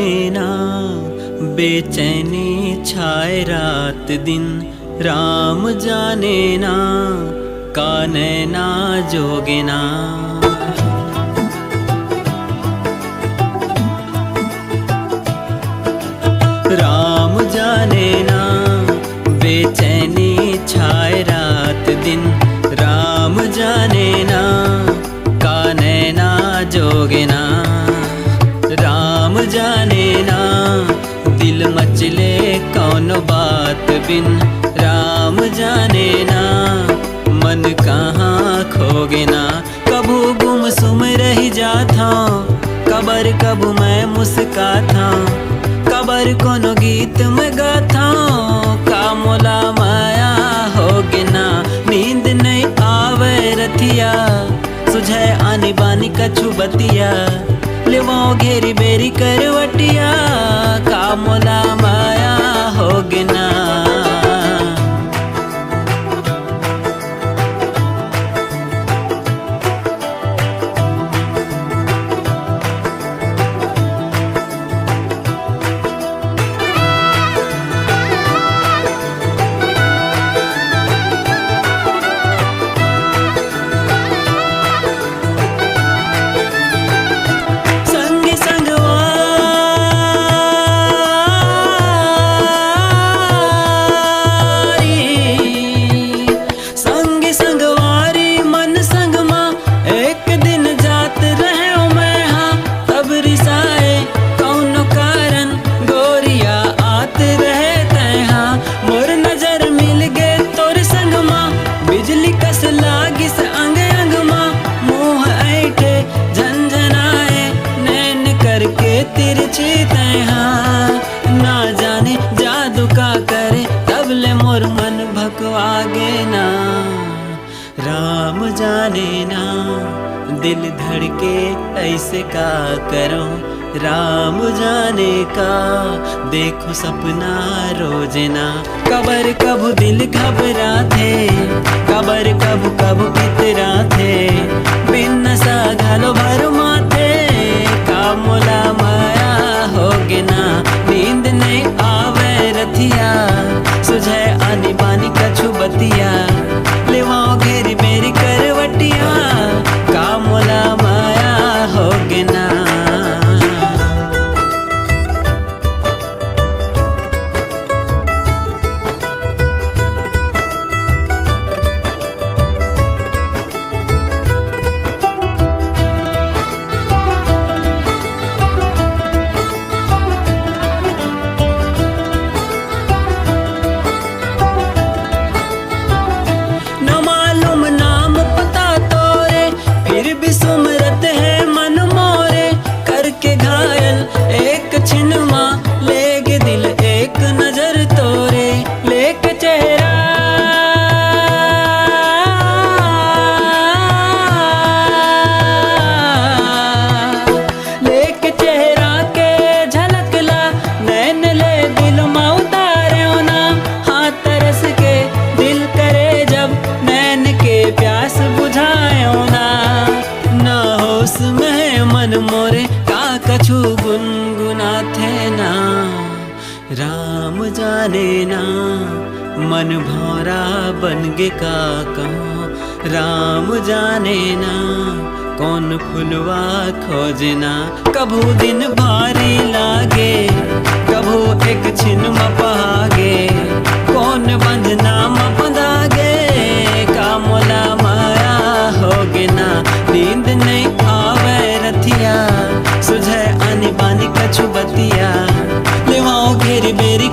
जाने ना, बेचैनी छाए रात दिन। राम जाने ना, काने ना जोगे ना। राम जाने ना, बेचैनी छाए रात दिन। राम जाने ना, काने ना जोगे ना। राम जाने ना, दिल मचले कौन बात बिन। राम जाने ना, मन कहाँ खोगे ना। कभू गुमसुम रह जाता, कबर कब मैं मुस्काता। कबर कोनो गीत में गाता, का मोला माया होगे ना। नींद नहीं आवे रतिया, सुझे आनी बानी कछु बतिया। लेवाओ घेरी बेरी करवटिया, का मोला माया होगे ना। तिरछी तैहा ना जाने जादू का करे, तबले मोर मन भकवागे ना। राम जाने ना, दिल धड़के ऐसे का करो। राम जाने का, देखो सपना रोजना। कबर कब दिल घबरा थे, कबर कब कब इतरा थे। बिन नशा घालो भर माथे, का मोला माया होगे ना। नींद नहीं आवे रतिया, सुझे आनी बानी कछु बतिया। लेवाओ घेरी मेरी करवटिया, का मोला माया होगे ना। सुमरत है मन मोरे, करके घायल एक छिनमा। लेगे दिल एक नजर तोरे, लेके चेहरा लेके चेहरा के झलकला। नैन ले दिल मा उतारे ना, हाथ तरस के दिल करे जब। नैन के प्यास बुझाए ना, में मन मोरे का कछु गुनगुना थे ना। राम जाने ना, मन भौरा बन गे का कहो। राम जाने ना, कौन फुलवा खोजना। कभू दिन भारी लागे, कभू एक छिन मपागे। कौन बंधना मपदागे, का मोला माया होगे ना। नींद नहीं आवे रतिया, सुझे आनी बानी कछु बतिया। लेवाओ घेरी बेरी